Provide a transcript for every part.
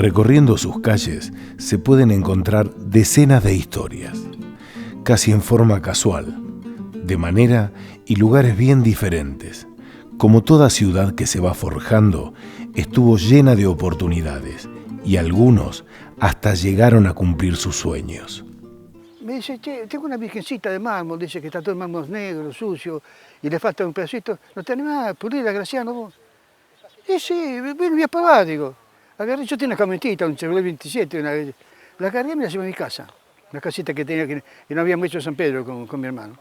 Recorriendo sus calles se pueden encontrar decenas de historias, casi en forma casual, de manera y lugares bien diferentes. Como toda ciudad que se va forjando, estuvo llena de oportunidades y algunos hasta llegaron a cumplir sus sueños. Me dice, che, tengo una virgencita de mármol, dice que está todo el mármol negro, sucio, y le falta un pedacito. ¿No te animás a pulirla, Graciano, vos? Y sí, voy a probar, digo. Agarré, yo tenía una camionetita, un Chevrolet 27, la cargué y me la llevé a mi casa. Una casita que tenía que no habíamos hecho en San Pedro con mi hermano.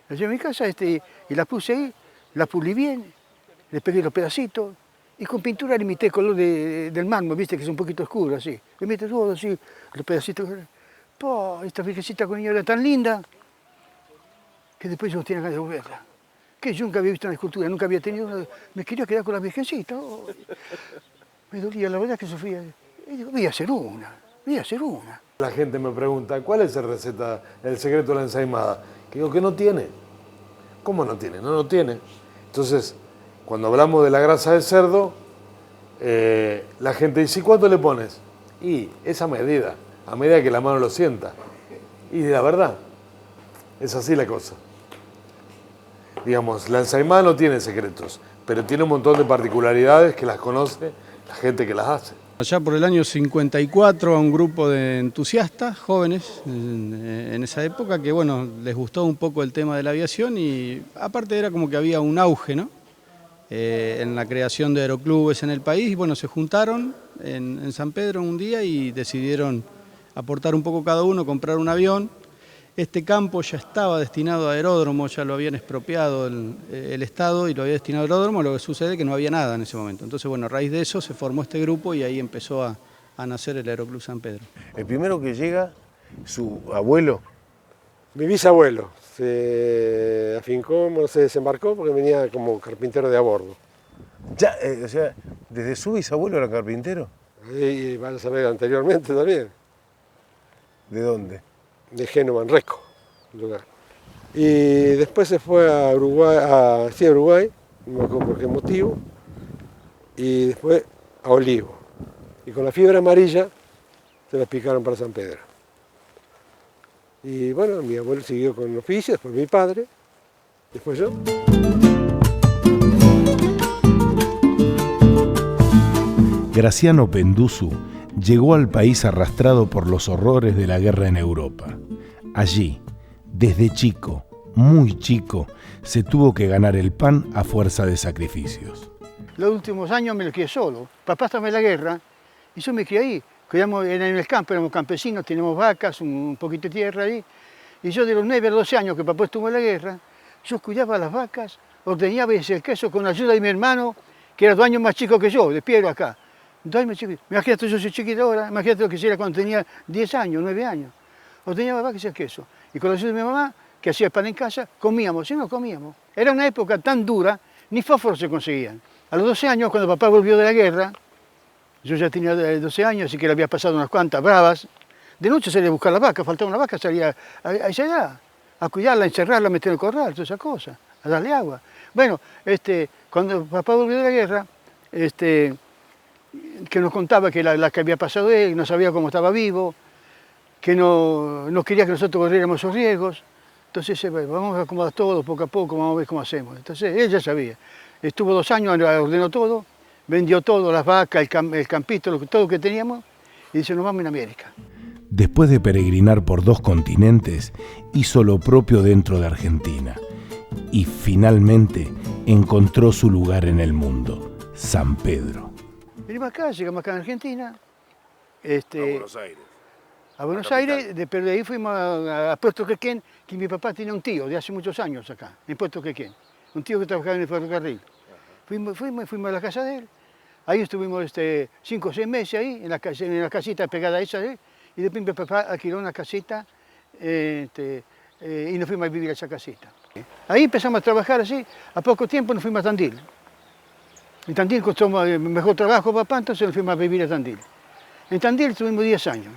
La llevé a mi casa y la puse ahí, la pulí bien, le pegué los pedacitos y con pintura le imité el color del mármol, viste que es un poquito oscuro así. Le imité todo así, los pedacitos. Po, esta virgencita con ella era tan linda que después yo no tenía ganas de volverla. Que yo nunca había visto una escultura, nunca había tenido una, me quería quedar con la virgencita. Oh. Me dolía, la verdad que sufría. Y digo, voy a hacer una. La gente me pregunta, ¿cuál es el secreto de la ensaimada? Que digo que no tiene. ¿Cómo no tiene? No tiene. Entonces, cuando hablamos de la grasa de cerdo, la gente dice, ¿y cuánto le pones? Y esa medida, a medida que la mano lo sienta. Y la verdad, es así la cosa. Digamos, la ensaimada no tiene secretos, pero tiene un montón de particularidades que las conoce la gente que las hace. Allá por el año 54 a un grupo de entusiastas, jóvenes en esa época, que bueno, les gustó un poco el tema de la aviación y aparte era como que había un auge, ¿no? En la creación de aeroclubes en el país, y bueno, se juntaron en San Pedro un día y decidieron aportar un poco cada uno, comprar un avión. Este campo ya estaba destinado a aeródromo, ya lo habían expropiado el Estado y lo había destinado a aeródromo, lo que sucede es que no había nada en ese momento. Entonces, bueno, a raíz de eso se formó este grupo y ahí empezó a nacer el Aeroclub San Pedro. El primero que llega, su abuelo. Mi bisabuelo se afincó, se desembarcó porque venía como carpintero de a bordo. Ya, o sea, ¿desde su bisabuelo era carpintero? Y van a saber anteriormente también. ¿De dónde? De Génova, en Reco, lugar. Y después se fue a Uruguay, no me acuerdo por qué motivo, y después a Olivo. Y con la fiebre amarilla se las picaron para San Pedro. Y bueno, mi abuelo siguió con el oficio, después mi padre, después yo. Graciano Penduzu llegó al país arrastrado por los horrores de la guerra en Europa. Allí, desde chico, muy chico, se tuvo que ganar el pan a fuerza de sacrificios. Los últimos años me lo crié solo. Papá estaba en la guerra y yo me crié ahí. Cuidamos en el campo, éramos campesinos, teníamos vacas, un poquito de tierra ahí. Y yo de los 9 a los 12 años que papá estuvo en la guerra, yo cuidaba las vacas, ordeñaba el queso con la ayuda de mi hermano, que era 2 años más chico que yo, de Piero acá. Imagínate, yo soy chiquito ahora, imagínate lo que era cuando tenía 10 años, 9 años. Ordeñaba vacas y el queso. Y con la ayuda de mi mamá, que hacía el pan en casa, comíamos, si no comíamos. Era una época tan dura, ni fósforos se conseguían. A los 12 años, cuando papá volvió de la guerra, yo ya tenía 12 años, así que le había pasado unas cuantas bravas. De noche salía a buscar la vaca, faltaba una vaca, salía allá, a cuidarla, a encerrarla, a meter en el corral, todas esas cosas, a darle agua. Bueno, cuando papá volvió de la guerra, que nos contaba que la que había pasado él, no sabía cómo estaba vivo, que no quería que nosotros corriéramos esos riesgos. Entonces, vamos a acomodar todo poco a poco, vamos a ver cómo hacemos. Entonces, él ya sabía. Estuvo 2 años, ordenó todo, vendió todo, las vacas, el campito, todo lo que teníamos, y dice, nos vamos a América. Después de peregrinar por 2 continentes, hizo lo propio dentro de Argentina. Y finalmente encontró su lugar en el mundo, San Pedro. Venimos acá, llegamos acá en Argentina. A Buenos Aires. A Buenos Aires, pero de ahí fuimos a Puerto Quequén, que mi papá tenía un tío de hace muchos años acá, en Puerto Quequén. Un tío que trabajaba en el ferrocarril. Fuimos a la casa de él. Ahí estuvimos 5 o 6 meses ahí, en la casita pegada a esa de él. Y después mi papá alquiló una casita y nos fuimos a vivir a esa casita. Ahí empezamos a trabajar así. A poco tiempo nos fuimos a Tandil. En Tandil costó mejor trabajo papá, entonces nos fuimos a vivir a Tandil. En Tandil estuvimos 10 años,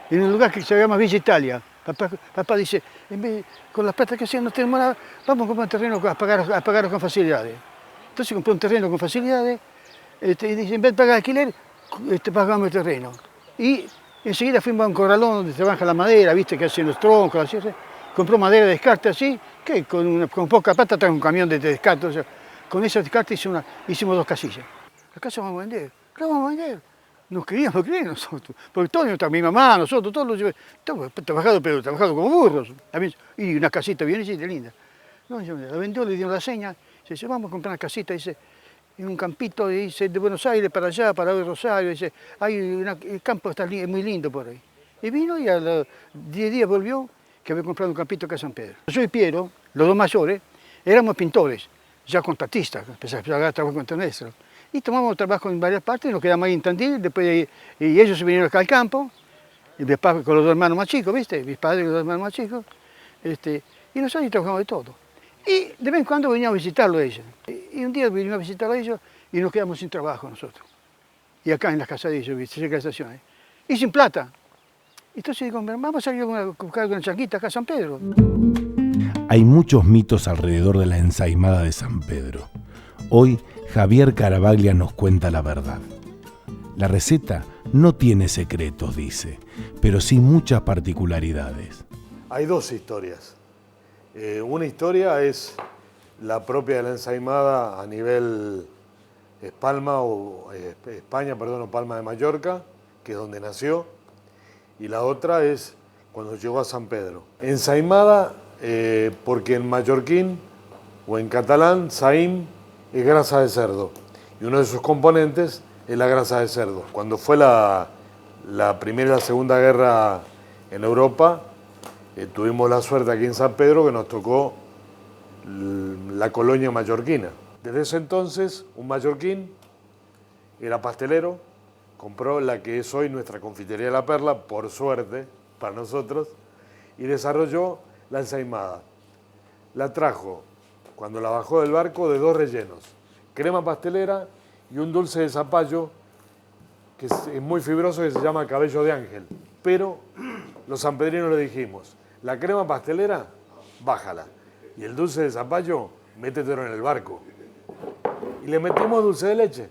en un lugar que se llama Villa Italia. Papá dice, con las plata que hacían no tenemos nada, vamos a comprar un terreno a pagar con facilidades. Entonces compré un terreno con facilidades, y dice, en vez de pagar alquiler, pagamos el terreno. Y enseguida fuimos a un corralón donde se baja la madera, viste, que hacen los troncos, la sierra. Compró madera de descarte así, que con poca plata trae un camión de descarte. O sea, con esa descarte hicimos 2 casillas. La casa vamos a vender, la vamos a vender. Nos queríamos creer nosotros, porque todos, mi mamá, nosotros, todos los trabajado como burros. Y una casita bien linda. No, la vendió, le dio la seña, dice, vamos a comprar una casita, dice, en un campito, dice, de Buenos Aires para allá, para hoy Rosario, dice, el campo está muy lindo por ahí. Y vino y a los 10 días volvió, que había comprado un campito acá en San Pedro. Yo y Piero, los 2 mayores, éramos pintores, ya contratistas, empezamos a agarrar trabajo con Ternestre. Y tomamos trabajo en varias partes, nos quedamos ahí en Tandil, después y ellos se vinieron acá al campo, y mi papá con los 2 hermanos más chicos, ¿viste? Mis padres con los 2 hermanos más chicos, y nosotros trabajamos de todo. Y de vez en cuando veníamos a visitarlo a ellos. Y un día vinimos a visitarlo a ellos y nos quedamos sin trabajo nosotros. Y acá en las casas de ellos, ¿viste? Cerca de estaciones. Y sin plata. Entonces digo, vamos a salir a buscar una chanquita acá a San Pedro. Hay muchos mitos alrededor de la ensaimada de San Pedro. Hoy, Javier Caravaglia nos cuenta la verdad. La receta no tiene secretos, dice, pero sí muchas particularidades. Hay 2 historias. Una historia es la propia de la ensaimada a nivel Palma o Palma de Mallorca, que es donde nació, y la otra es cuando llegó a San Pedro. Ensaimada porque en mallorquín o en catalán, saim es grasa de cerdo, y uno de sus componentes es la grasa de cerdo. Cuando fue la Primera y la Segunda Guerra en Europa, tuvimos la suerte aquí en San Pedro que nos tocó la colonia mallorquina. Desde ese entonces, un mallorquín era pastelero, compró la que es hoy nuestra confitería La Perla, por suerte para nosotros, y desarrolló la ensaimada. La trajo, cuando la bajó del barco, de 2 rellenos, crema pastelera y un dulce de zapallo que es muy fibroso, que se llama cabello de ángel. Pero los sanpedrinos le dijimos, la crema pastelera, bájala, y el dulce de zapallo, métetelo en el barco. Y le metimos dulce de leche.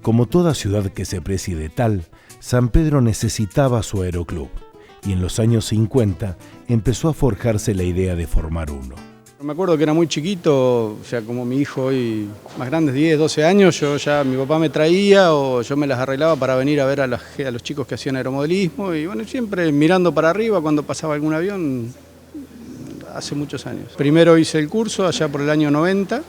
Como toda ciudad que se precie de tal, San Pedro necesitaba su aeroclub, y en los años 50 empezó a forjarse la idea de formar uno. Me acuerdo que era muy chiquito, o sea, como mi hijo hoy más grande, 10, 12 años, mi papá me traía o yo me las arreglaba para venir a ver a los chicos que hacían aeromodelismo y bueno, siempre mirando para arriba cuando pasaba algún avión, hace muchos años. Primero hice el curso allá por el año 90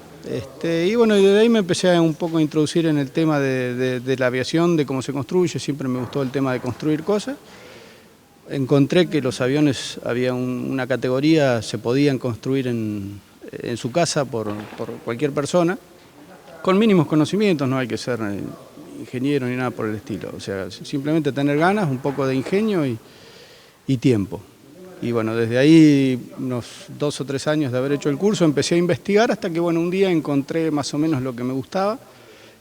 y bueno, y desde ahí me empecé un poco a introducir en el tema de la aviación, de cómo se construye, siempre me gustó el tema de construir cosas. Encontré que los aviones, había una categoría, se podían construir en su casa por cualquier persona, con mínimos conocimientos, no hay que ser ingeniero ni nada por el estilo, o sea, simplemente tener ganas, un poco de ingenio y tiempo. Y bueno, desde ahí, unos 2 o 3 años de haber hecho el curso, empecé a investigar hasta que bueno, un día encontré más o menos lo que me gustaba,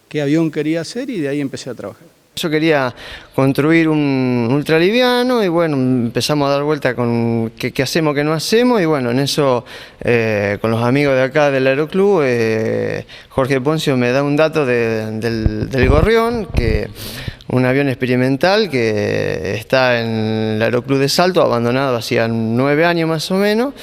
qué avión quería hacer y de ahí empecé a trabajar. Yo quería construir un ultraliviano y bueno, empezamos a dar vuelta con qué hacemos, qué no hacemos y bueno, en eso con los amigos de acá del Aeroclub, Jorge Poncio me da un dato del Gorrión, que un avión experimental que está en el Aeroclub de Salto, abandonado hacía 9 años más o menos.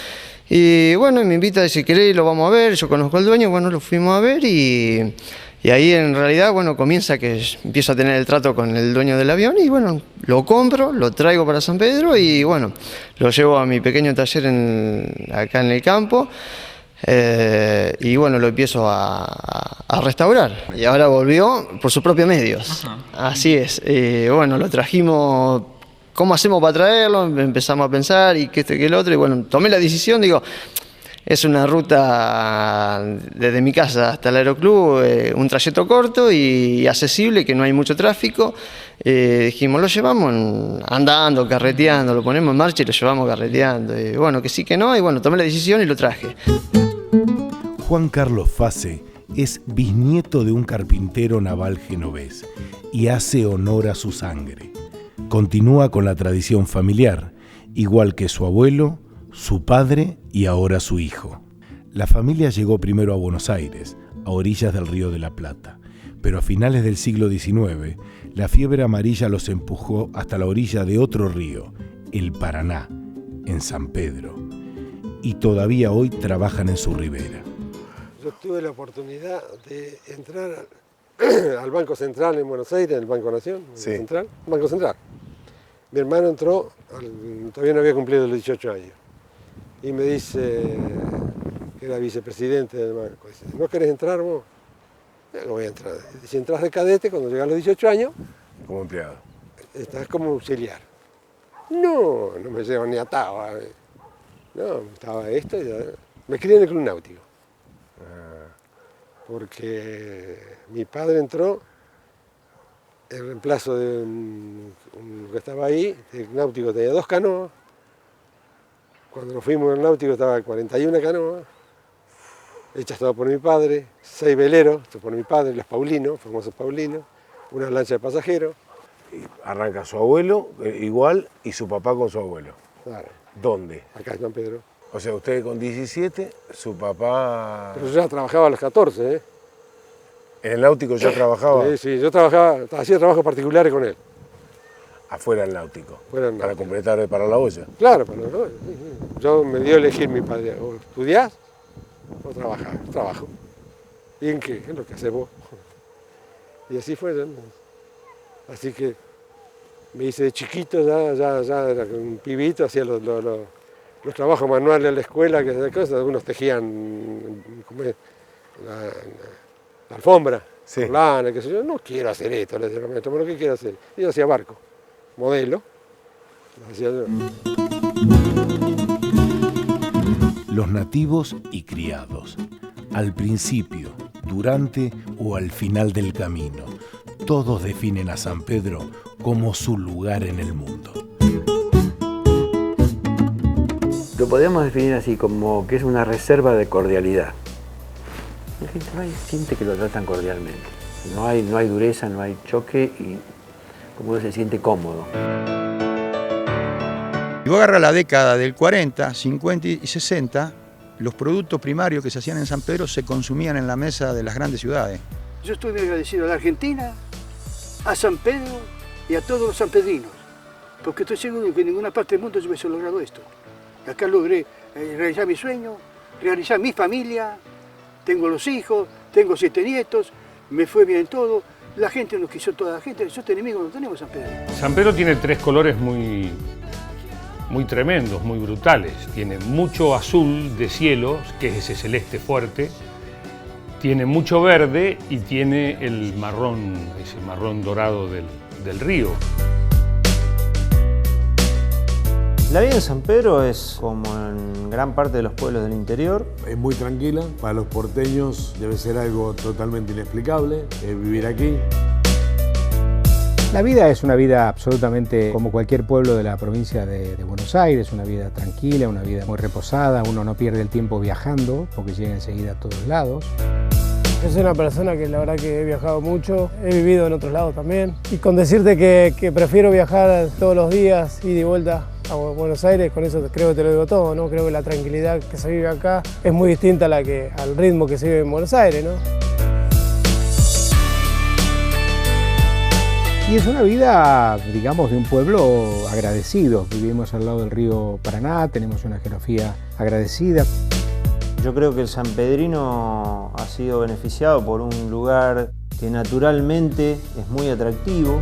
Y bueno, me invita a decir, ¿querés? Lo vamos a ver, yo conozco al dueño, bueno, lo fuimos a ver y ahí en realidad, bueno, comienza que empiezo a tener el trato con el dueño del avión y bueno, lo compro, lo traigo para San Pedro y bueno, lo llevo a mi pequeño taller acá en el campo y bueno, lo empiezo a restaurar. Y ahora volvió por sus propios medios. Ajá. Así es. Bueno, lo trajimos. ¿Cómo hacemos para traerlo? Empezamos a pensar y que que el otro y bueno, tomé la decisión, digo, es una ruta desde mi casa hasta el Aeroclub, un trayecto corto y accesible, que no hay mucho tráfico. Dijimos, lo llevamos andando, carreteando, lo ponemos en marcha y lo llevamos carreteando. Y bueno, que sí, que no, y bueno, tomé la decisión y lo traje. Juan Carlos Fase es bisnieto de un carpintero naval genovés y hace honor a su sangre. Continúa con la tradición familiar, igual que su abuelo, su padre y ahora su hijo. La familia llegó primero a Buenos Aires, a orillas del Río de la Plata, pero a finales del siglo XIX, la fiebre amarilla los empujó hasta la orilla de otro río, el Paraná, en San Pedro, y todavía hoy trabajan en su ribera. Yo tuve la oportunidad de entrar al Banco Central en Buenos Aires, el Banco Nación, Sí. Central, Banco Central. Mi hermano entró, todavía no había cumplido los 18 años, y me dice, que era vicepresidente del banco, dice, ¿no querés entrar vos? No voy a entrar. Si entras de cadete, cuando llegas a los 18 años, Como empleado. estás como auxiliar. No, no me llevo ni atado. No, estaba esto y ya. Me crié en el Club Náutico. Porque mi padre entró en reemplazo de un que estaba ahí. El náutico tenía 2 canoas. Cuando nos fuimos al náutico estaba 41 canoas, hechas todas por mi padre, 6 veleros, por mi padre, los Paulinos, famosos Paulinos, una lancha de pasajeros. Y arranca su abuelo igual y su papá con su abuelo. Claro, ¿Dónde? acá en San Pedro. O sea, usted con 17, su papá... Pero yo ya trabajaba a los 14, ¿eh? ¿En el náutico ya trabajaba? Sí, sí, yo trabajaba, hacía trabajos particulares con él. Afuera del náutico. Fuera del Para náutico. completar para la olla. Claro, pero no, sí, sí. Yo me dio a elegir mi padre, o estudiás o trabajás. Trabajo. ¿Y en qué? En lo que haces vos. Y así fue. ¿No? Así que me hice de chiquito, ya era un pibito, hacía los trabajos manuales en la escuela, que esas cosas, algunos tejían ¿cómo es? La alfombra, Sí. lana, qué sé yo. No quiero hacer esto, le decía, maestro, ¿pero qué quiero hacer? Y yo hacía barco, modelo, lo hacía yo. Los nativos y criados, al principio, durante o al final del camino, todos definen a San Pedro como su lugar en el mundo. Lo podemos definir así, como que es una reserva de cordialidad. La gente va y siente que lo tratan cordialmente. No hay dureza, no hay choque y como uno se siente cómodo. Si vos agarras la década del 40, 50 y 60, los productos primarios que se hacían en San Pedro se consumían en la mesa de las grandes ciudades. Yo estoy muy agradecido a la Argentina, a San Pedro y a todos los sanpedrinos, porque estoy seguro que en ninguna parte del mundo yo hubiese logrado esto. Acá logré realizar mi sueño, realizar mi familia, tengo los hijos, tengo 7 nietos, me fue bien todo, la gente nos quiso toda la gente, nosotros enemigos no tenemos San Pedro. San Pedro tiene 3 colores muy tremendos, muy brutales. Tiene mucho azul de cielo, que es ese celeste fuerte, tiene mucho verde y tiene el marrón, ese marrón dorado del río. La vida en San Pedro es como en gran parte de los pueblos del interior. Es muy tranquila, para los porteños debe ser algo totalmente inexplicable vivir aquí. La vida es una vida absolutamente como cualquier pueblo de la provincia de Buenos Aires, una vida tranquila, una vida muy reposada, uno no pierde el tiempo viajando porque llega enseguida a todos lados. Yo soy una persona que la verdad que he viajado mucho, he vivido en otros lados también. Y con decirte que prefiero viajar todos los días, ida y vuelta a Buenos Aires, con eso creo que te lo digo todo, ¿no? Creo que la tranquilidad que se vive acá es muy distinta a al ritmo que se vive en Buenos Aires, ¿no? Y es una vida, digamos, de un pueblo agradecido. Vivimos al lado del río Paraná, tenemos una geografía agradecida. Yo creo que el sanpedrino ha sido beneficiado por un lugar que naturalmente es muy atractivo.